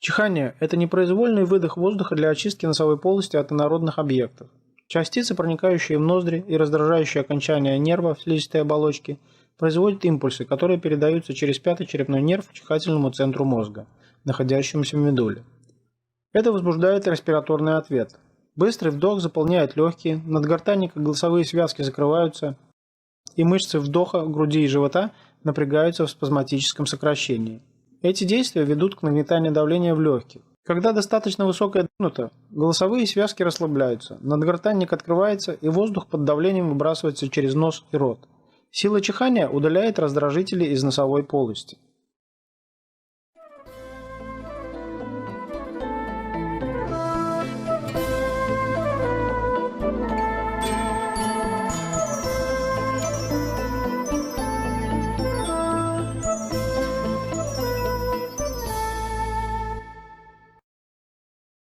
Чихание – это непроизвольный выдох воздуха для очистки носовой полости от инородных объектов. Частицы, проникающие в ноздри и раздражающие окончания нерва в слизистой оболочке, производят импульсы, которые передаются через пятый черепной нерв к чихательному центру мозга, находящемуся в медуле. Это возбуждает респираторный ответ. Быстрый вдох заполняет легкие, надгортанник и голосовые связки закрываются, и мышцы вдоха, груди и живота напрягаются в спазматическом сокращении. Эти действия ведут к нагнетанию давления в легких. Когда достаточно высокое давление, голосовые связки расслабляются, надгортанник открывается и воздух под давлением выбрасывается через нос и рот. Сила чихания удаляет раздражители из носовой полости.